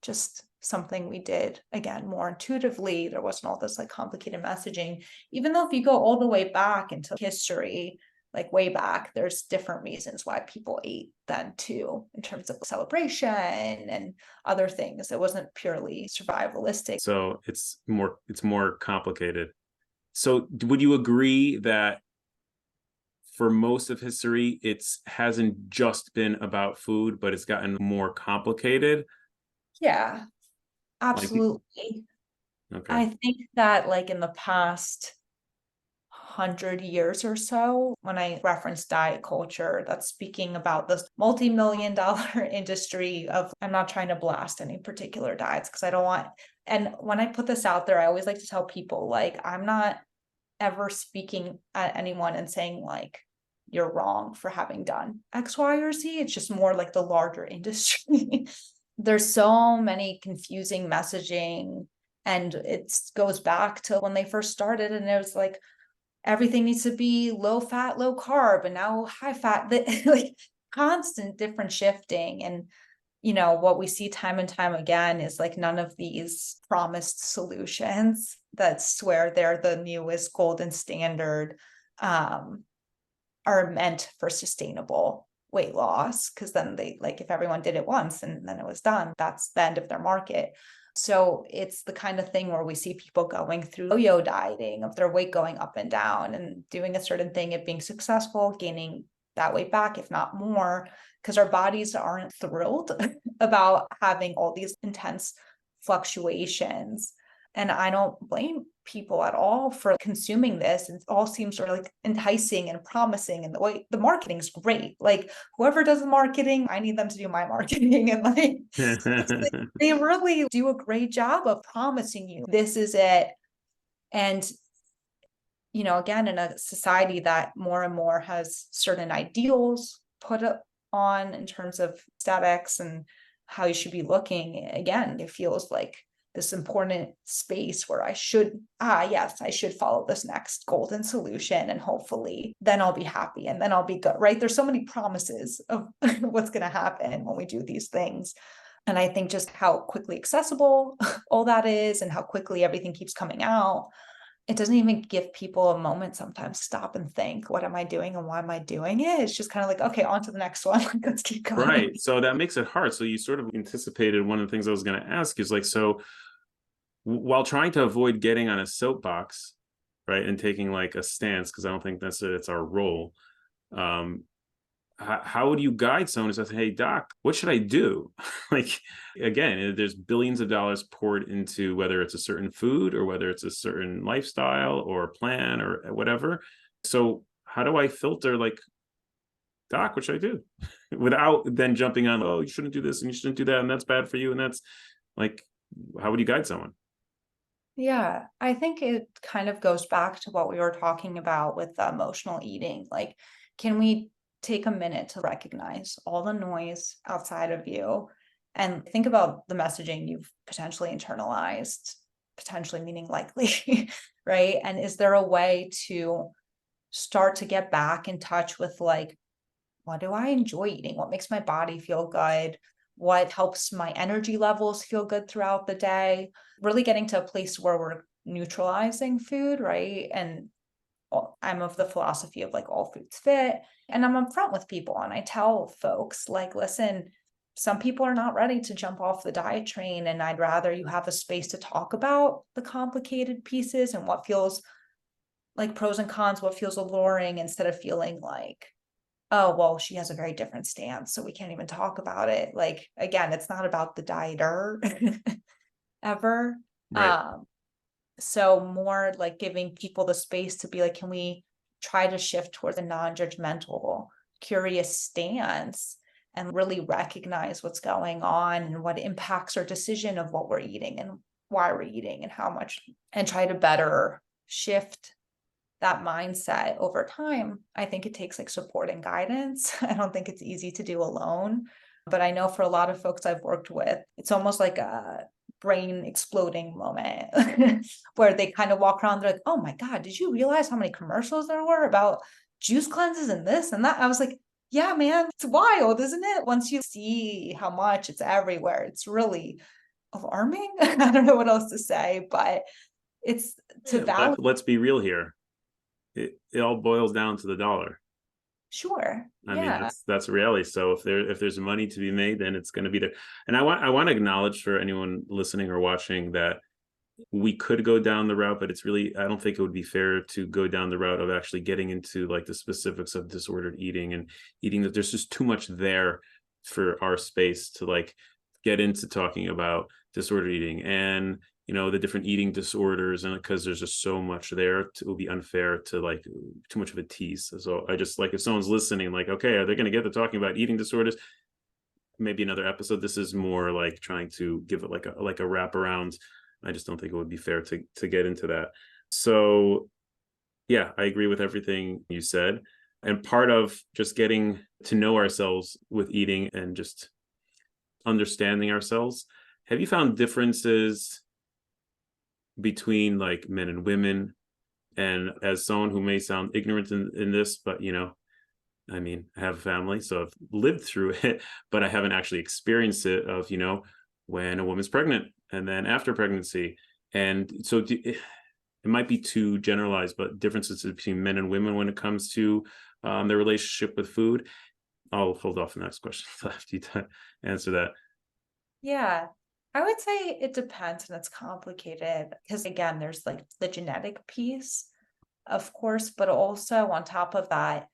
just something we did again more intuitively. There wasn't all this like complicated messaging. Even though if you go all the way back into history, like way back, there's different reasons why people ate then too, in terms of celebration and other things. It wasn't purely survivalistic. So it's more complicated. So would you agree that for most of history, it's hasn't just been about food, but it's gotten more complicated? Yeah, Like, absolutely. okay. I think that like in the past 100 years or so, when I reference diet culture, that's speaking about this multi-million-dollar industry of, I'm not trying to blast any particular diets because I don't want, and when I put this out there, I always like to tell people, like, I'm not ever speaking at anyone and saying, like, you're wrong for having done X, Y, or Z. It's just more like the larger industry. There's so many confusing messaging, and it goes back to when they first started, and it was like, everything needs to be low fat, low carb, and now high fat, like constant different shifting. And, what we see time and time again is like none of these promised solutions that swear they're the newest golden standard um, are meant for sustainable weight loss. Cause then they, like, if everyone did it once and then it was done, that's the end of their market. So it's the kind of thing where we see people going through yo-yo dieting of their weight going up and down and doing a certain thing of being successful, gaining that weight back, if not more, because our bodies aren't thrilled about having all these intense fluctuations. And I don't blame people at all for consuming this. It all seems sort of like enticing and promising. And the way the marketing's great. Like, whoever does the marketing, I need them to do my marketing. And like, they really do a great job of promising you this is it. And, again, in a society that more and more has certain ideals put on in terms of aesthetics and how you should be looking, again, it feels like this important space where yes, I should follow this next golden solution and hopefully then I'll be happy and then I'll be good, right? There's so many promises of what's going to happen when we do these things. And I think just how quickly accessible all that is and how quickly everything keeps coming out, it doesn't even give people a moment sometimes to stop and think, what am I doing and why am I doing it? It's just kind of like, okay, on to the next one. Let's keep going. Right. So that makes it hard. So you sort of anticipated one of the things I was going to ask is like, so while trying to avoid getting on a soapbox, right, and taking like a stance, because I don't think necessarily it's our role. Um, how would you guide someone who says, "Hey, doc, what should I do?" Like, again, there's billions of dollars poured into whether it's a certain food or whether it's a certain lifestyle or plan or whatever. So how do I filter, like, doc, what should I do? Without then jumping on, oh, you shouldn't do this and you shouldn't do that, and that's bad for you. And that's like, how would you guide someone? Yeah, I think it kind of goes back to what we were talking about with emotional eating. Like, can we take a minute to recognize all the noise outside of you and think about the messaging you've potentially internalized, potentially meaning likely, right? And is there a way to start to get back in touch with like, what do I enjoy eating? What makes my body feel good? What helps my energy levels feel good throughout the day? Really getting to a place where we're neutralizing food, right? And I'm of the philosophy of like all foods fit. And I'm upfront with people and I tell folks, like, listen, some people are not ready to jump off the diet train. And I'd rather you have a space to talk about the complicated pieces and what feels like pros and cons, what feels alluring, instead of feeling like, oh, well, she has a very different stance, so we can't even talk about it. Like, again, it's not about the dieter ever. Right. Um, so more like giving people the space to be like, can we try to shift towards a non-judgmental, curious stance and really recognize what's going on and what impacts our decision of what we're eating and why we're eating and how much, and try to better shift that mindset over time. I think it takes like support and guidance. I don't think it's easy to do alone, but I know for a lot of folks I've worked with, it's almost like a brain exploding moment where they kind of walk around, they're like, oh my God, did you realize how many commercials there were about juice cleanses and this and that? I was like, yeah, man, it's wild, isn't it? Once you see how much it's everywhere, it's really alarming. I don't know what else to say, but it's to Yeah, validate. let's be real here. It all boils down to the dollar. Sure. I mean, Yeah. that's a reality. So if there's money to be made, then it's going to be there. And I want to acknowledge for anyone listening or watching that we could go down the route, but it's really, I don't think it would be fair to go down the route of actually getting into like the specifics of disordered eating and eating, that there's just too much there for our space to like get into talking about disordered eating and the different eating disorders, and because there's just so much there, it would be unfair to like too much of a tease. So I just like, if someone's listening, like, okay, are they going to get to talking about eating disorders? Maybe another episode. This is more like trying to give it like a wrap around. I just don't think it would be fair to get into that. So yeah, I agree with everything you said. And part of just getting to know ourselves with eating and just understanding ourselves, have you found differences between like men and women? And as someone who may sound ignorant in this, but I mean, I have a family, so I've lived through it, but I haven't actually experienced it of, when a woman's pregnant and then after pregnancy. And so it might be too generalized, but differences between men and women when it comes to their relationship with food. I'll hold off on the next question after you answer that. Yeah. I would say it depends and it's complicated because again, there's like the genetic piece, of course, but also on top of that,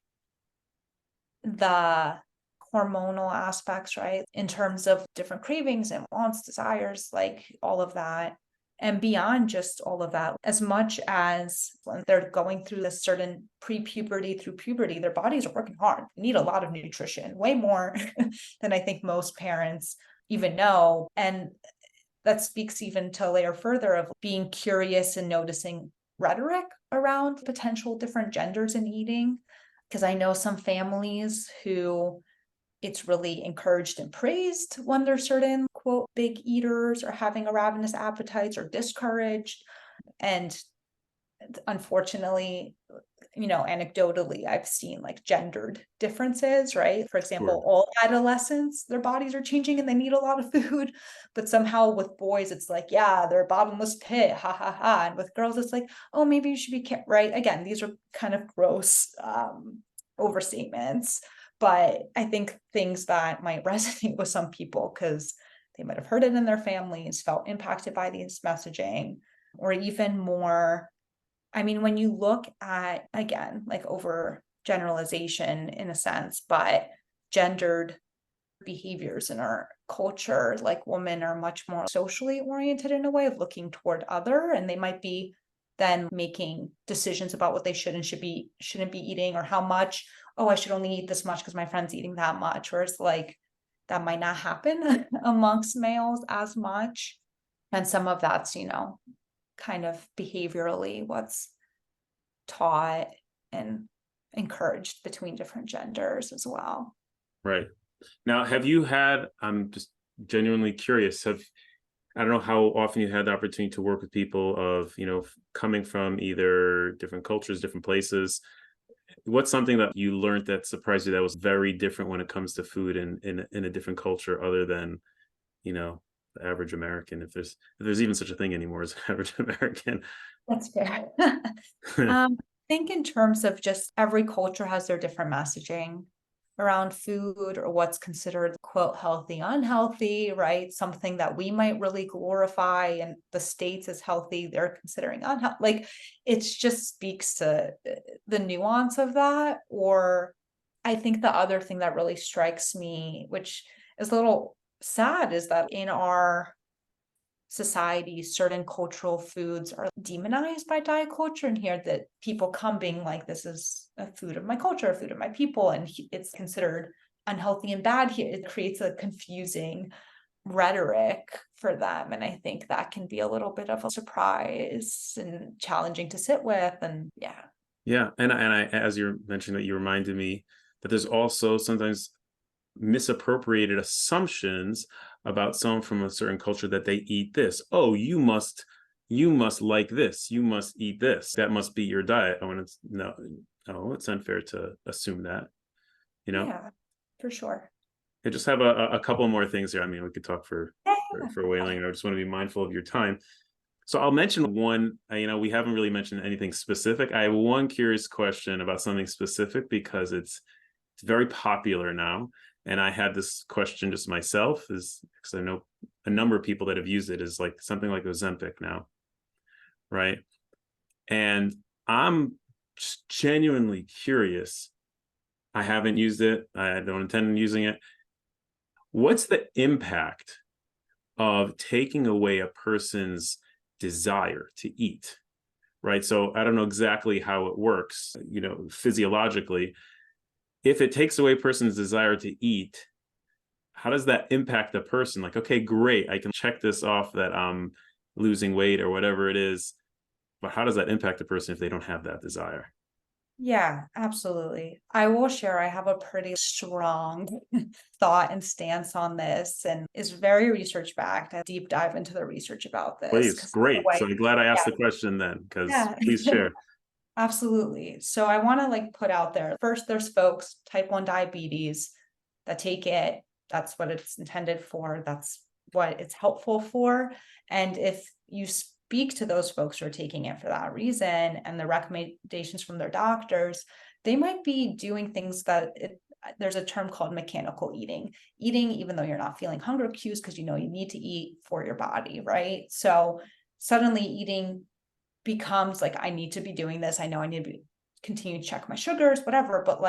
the hormonal aspects, right? In terms of different cravings and wants, desires, like all of that. And beyond just all of that, as much as when they're going through this certain pre-puberty through puberty, their bodies are working hard, need a lot of nutrition, way more than I think most parents even know. And that speaks even to a layer further of being curious and noticing rhetoric around potential different genders in eating. Because I know some families who it's really encouraged and praised when they're certain, quote, big eaters or having a ravenous appetites, or discouraged. And unfortunately, anecdotally, I've seen like gendered differences, right? For Sure. example, all adolescents, their bodies are changing and they need a lot of food. But somehow with boys, it's like, yeah, they're a bottomless pit, ha ha ha. And with girls, it's like, oh, maybe you should be right. Again, these are kind of gross overstatements. But I think things that might resonate with some people because they might have heard it in their families, felt impacted by these messaging, or even more. I mean, when you look at, again, like over generalization in a sense, but gendered behaviors in our culture, like women are much more socially oriented in a way of looking toward other, and they might be then making decisions about what they should and shouldn't be eating, or how much, oh, I should only eat this much because my friend's eating that much. Whereas like that might not happen amongst males as much. And some of that's, kind of behaviorally what's taught and encouraged between different genders as well. Right. Now, have you had, I'm just genuinely curious, I don't know how often you had the opportunity to work with people of, coming from either different cultures, different places. What's something that you learned that surprised you that was very different when it comes to food in a different culture other than, the average American, if there's even such a thing anymore as average American? That's fair. I think in terms of just every culture has their different messaging around food or what's considered quote healthy, unhealthy, right? Something that we might really glorify in the States as healthy, they're considering unhealthy. Like it just speaks to the nuance of that. Or I think the other thing that really strikes me, which is a little sad, is that in our society, certain cultural foods are demonized by diet culture, and here that people come being like, this is a food of my culture, a food of my people, and it's considered unhealthy and bad here. It creates a confusing rhetoric for them, and I think that can be a little bit of a surprise and challenging to sit with. And Yeah, and I, as you mentioned, that you reminded me that there's also sometimes misappropriated assumptions about someone from a certain culture, that they eat this. Oh, you must like this. You must eat this. That must be your diet. Oh, and no, it's unfair to assume that. yeah, for sure. I just have a couple more things here. I mean, we could talk for Yeah. for whaling, and I just want to be mindful of your time. So I'll mention one. We haven't really mentioned anything specific. I have one curious question about something specific because it's very popular now. And I had this question just myself, is because I know a number of people that have used it, is like something like Ozempic now, right? And I'm just genuinely curious. I haven't used it. I don't intend on using it. What's the impact of taking away a person's desire to eat, right? So I don't know exactly how it works, physiologically. If it takes away a person's desire to eat, how does that impact the person? Like, okay, great, I can check this off that I'm losing weight or whatever it is, but how does that impact the person if they don't have that desire? Yeah, absolutely. I will share, I have a pretty strong thought and stance on this, and is very research backed. I deep dive into the research about this Please, because great. So I'm glad I asked yeah, the question then, because yeah. please share. Absolutely. So I want to put out there, first, there's folks, type 1 diabetes, that take it. That's what it's intended for. That's what it's helpful for. And if you speak to those folks who are taking it for that reason and the recommendations from their doctors, they might be doing things that there's a term called mechanical eating even though you're not feeling hunger cues, because you need to eat for your body, right? So suddenly eating becomes like, I need to be doing this. I know I need to continue to check my sugars, whatever, but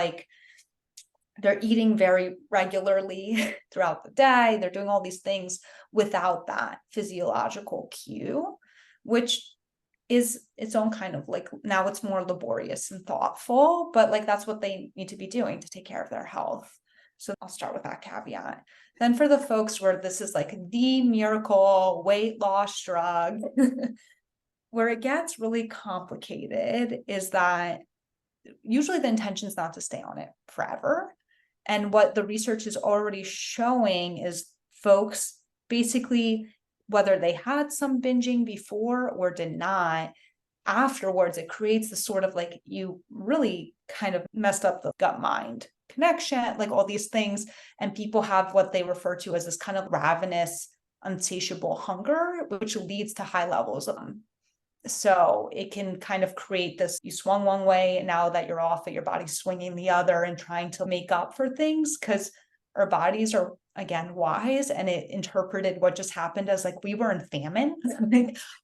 they're eating very regularly throughout the day. They're doing all these things without that physiological cue, which is its own kind of now it's more laborious and thoughtful, but that's what they need to be doing to take care of their health. So I'll start with that caveat. Then for the folks where this is the miracle weight loss drug, where it gets really complicated is that usually the intention is not to stay on it forever. And what the research is already showing is folks basically, whether they had some binging before or did not, afterwards, it creates the sort of you really kind of messed up the gut mind connection, all these things. And people have what they refer to as this kind of ravenous, unsatiable hunger, which leads to high levels of so it can kind of create this, you swung one way, and now that you're off it, your body's swinging the other and trying to make up for things, because our bodies are, again, wise, and it interpreted what just happened as we were in famine.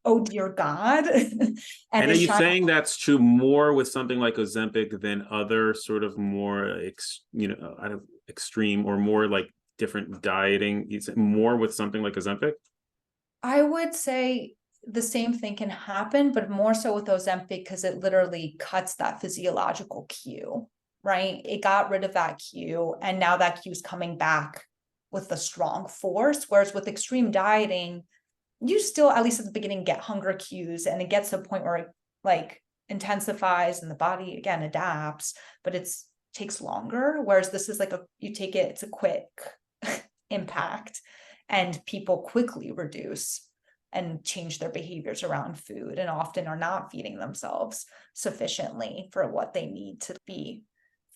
Oh dear God. And And are it's you trying. saying that's true more with something like Ozempic than other sort of more, extreme or more different dieting? It's more with something like Ozempic? I would say the same thing can happen, but more so with Ozempic because it literally cuts that physiological cue, right? It got rid of that cue, and now that cue is coming back with a strong force. Whereas with extreme dieting, you still, at least at the beginning, get hunger cues, and it gets to a point where intensifies and the body again adapts, but it's takes longer. Whereas this is like you take it, it's a quick impact, and people quickly reduce and change their behaviors around food, and often are not feeding themselves sufficiently for what they need to be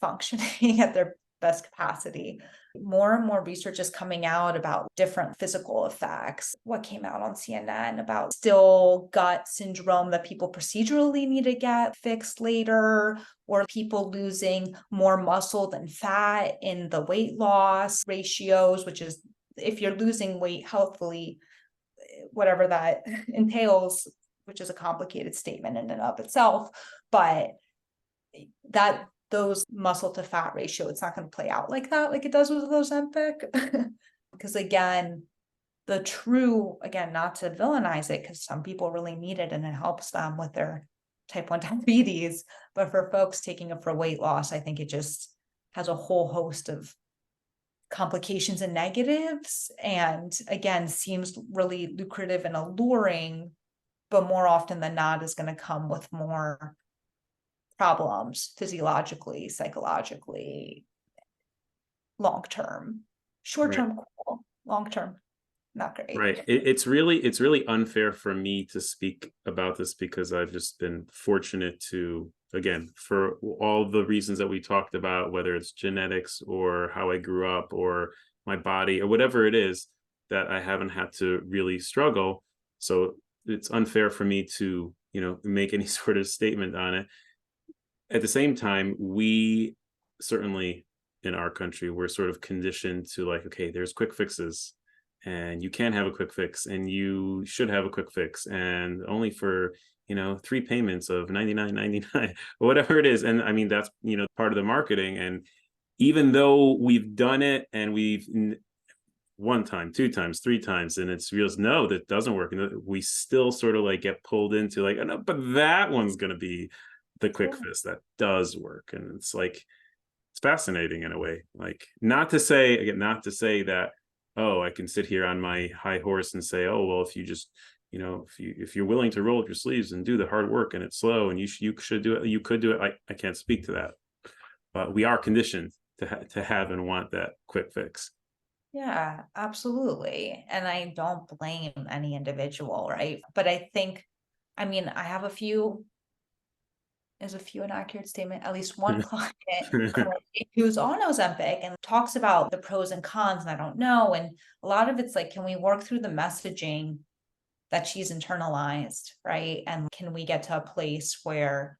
functioning at their best capacity. More and more research is coming out about different physical effects. What came out on CNN about still gut syndrome that people procedurally need to get fixed later, or people losing more muscle than fat in the weight loss ratios, which is if you're losing weight healthily, whatever that entails, which is a complicated statement in and of itself, but that those muscle to fat ratio, it's not going to play out like that, like it does with Ozempic. Because again, the true, again, not to villainize it, because some people really need it and it helps them with their type 1 diabetes, but for folks taking it for weight loss, I think it just has a whole host of complications and negatives, and again, seems really lucrative and alluring, but more often than not is going to come with more problems physiologically, psychologically, long-term. Short-term, cool. Long-term, not great. Right. It's really unfair for me to speak about this because I've just been fortunate to, again, for all the reasons that we talked about, whether it's genetics or how I grew up or my body or whatever it is, that I haven't had to really struggle. So it's unfair for me to, make any sort of statement on it. At the same time, we certainly in our country, we're sort of conditioned to like, okay, there's quick fixes and you can have a quick fix and you should have a quick fix and only for 3 payments of $99.99 or whatever it is. And I mean, that's part of the marketing. And even though we've done it and we've 1 time, 2 times, 3 times, and it's real, no, that doesn't work, and we still sort of like get pulled into like, oh, no, but that one's going to be the quick fix that does work. And it's like, it's fascinating in a way. Like, not to say that, oh, I can sit here on my high horse and say, oh, well, if you just, if you're willing to roll up your sleeves and do the hard work and it's slow and you should do it, you could do it. I can't speak to that, but we are conditioned to have and want that quick fix. Yeah, absolutely. And I don't blame any individual, right? But I think, I mean, I have is a few an accurate statement, at least one client currently who's on Ozempic and talks about the pros and cons, and I don't know. And a lot of it's like, can we work through the messaging that she's internalized, right? And can we get to a place where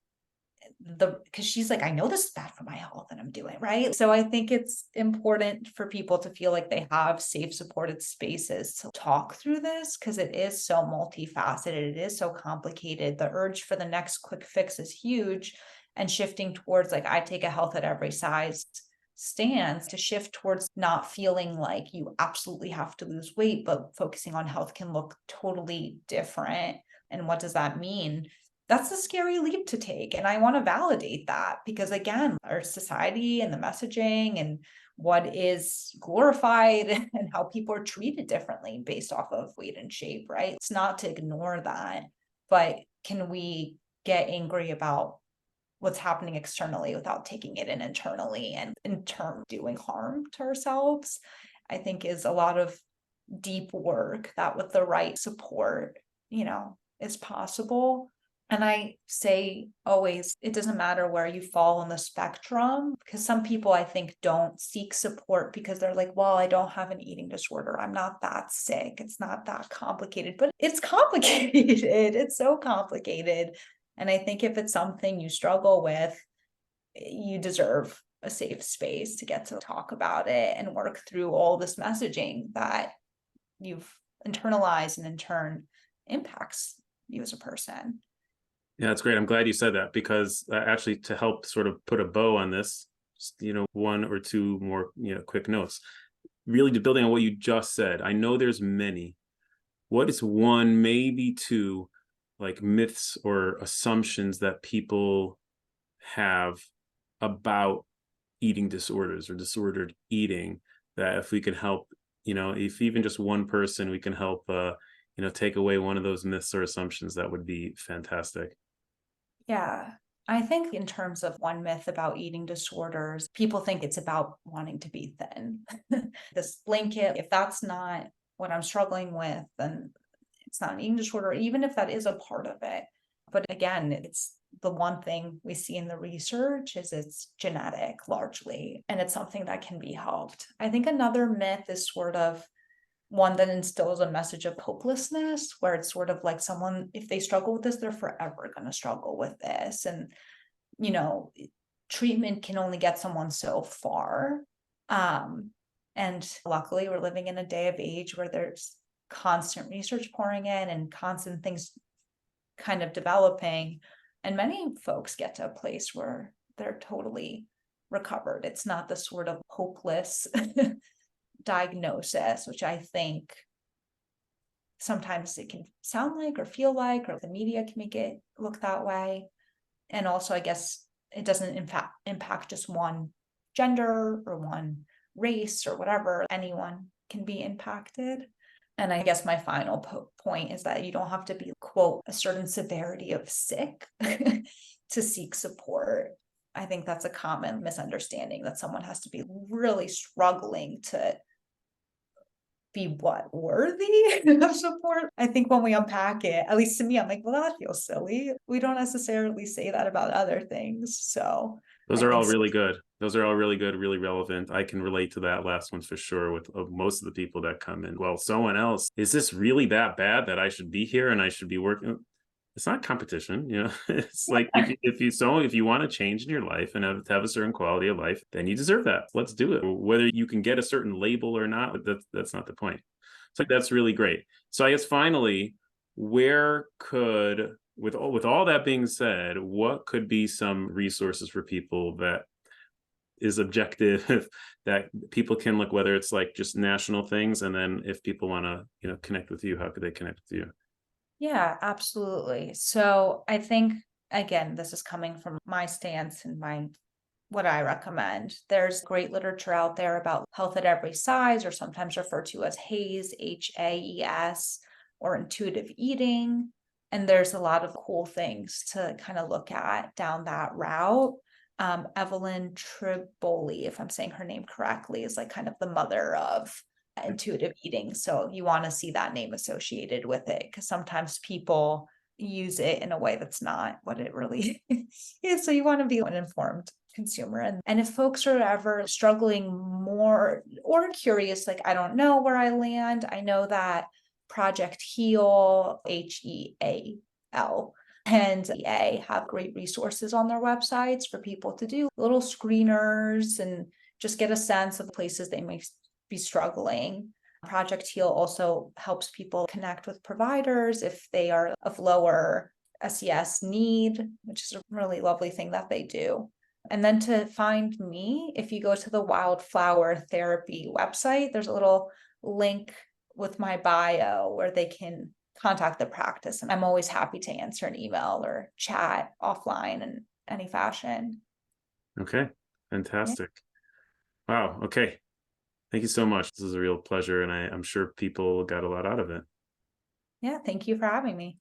because she's like, I know this is bad for my health and I'm doing right. So I think it's important for people to feel like they have safe, supported spaces to talk through this, because it is so multifaceted. It is so complicated. The urge for the next quick fix is huge, and shifting towards like, I take a health at every size stance, to shift towards not feeling like you absolutely have to lose weight, but focusing on health can look totally different. And what does that mean? That's a scary leap to take. And I want to validate that, because again, our society and the messaging and what is glorified and how people are treated differently based off of weight and shape, right? It's not to ignore that, but can we get angry about what's happening externally without taking it in internally, and in turn doing harm to ourselves? I think is a lot of deep work that with the right support, is possible. And I say always, it doesn't matter where you fall on the spectrum, because some people I think don't seek support because they're like, well, I don't have an eating disorder. I'm not that sick. It's not that complicated, but it's complicated. It's so complicated. And I think if it's something you struggle with, you deserve a safe space to get to talk about it and work through all this messaging that you've internalized and in turn impacts you as a person. Yeah, that's great. I'm glad you said that, because actually, to help sort of put a bow on this, just, 1 or 2 more, quick notes, really building on what you just said. I know there's many. What is 1, maybe 2, like myths or assumptions that people have about eating disorders or disordered eating, that if we can help, if even just one person, we can help, take away one of those myths or assumptions, that would be fantastic. Yeah. I think in terms of one myth about eating disorders, people think it's about wanting to be thin. This blanket, if that's not what I'm struggling with, then it's not an eating disorder, even if that is a part of it. But again, it's the one thing we see in the research is it's genetic largely, and it's something that can be helped. I think another myth is sort of one that instills a message of hopelessness, where it's sort of like someone, if they struggle with this, they're forever going to struggle with this. And, you know, treatment can only get someone so far. Um, and luckily, we're living in a day of age where there's constant research pouring in and constant things kind of developing. And many folks get to a place where they're totally recovered. It's not the sort of hopeless diagnosis, which I think sometimes it can sound like or feel like, or the media can make it look that way. And also, I guess it doesn't impact just one gender or one race or whatever. Anyone can be impacted. And I guess my final point is that you don't have to be, quote, a certain severity of sick to seek support. I think that's a common misunderstanding, that someone has to be really struggling to be worthy of support. I think when we unpack it, at least to me, I'm like, well, that feels silly. We don't necessarily say that about other things. So Those I are think all really good. Those are all really good, really relevant. I can relate to that last one for sure with most of the people that come in. Well, someone else, is this really that bad that I should be here and I should be working? It's not competition, you know. It's like if you want to change in your life and have a certain quality of life, then you deserve that. Let's do it. Whether you can get a certain label or not, that's not the point. So that's really great. So I guess finally, where could with all that being said, what could be some resources for people that is objective that people can look, whether it's like just national things, and then if people want to, connect with you, how could they connect with you? yeah, absolutely. So I think, again, this is coming from my stance and my what I recommend. There's great literature out there about health at every size, or sometimes referred to as HAES, HAES, or intuitive eating. And there's a lot of cool things to kind of look at down that route. Evelyn Triboli, if I'm saying her name correctly, is like kind of the mother of intuitive eating. So you want to see that name associated with it, because sometimes people use it in a way that's not what it really is. So you want to be an informed consumer. And if folks are ever struggling more or curious, like, I don't know where I land, I know that Project Heal, HEAL, and EA have great resources on their websites for people to do little screeners and just get a sense of places they may be struggling. Project Heal also helps people connect with providers if they are of lower SES need, which is a really lovely thing that they do. And then to find me, if you go to the Wildflower Therapy website, there's a little link with my bio where they can contact the practice. And I'm always happy to answer an email or chat offline in any fashion. Okay, Yeah. fantastic. Wow. Okay. Thank you so much. This is a real pleasure, and I'm sure people got a lot out of it. Yeah. Thank you for having me.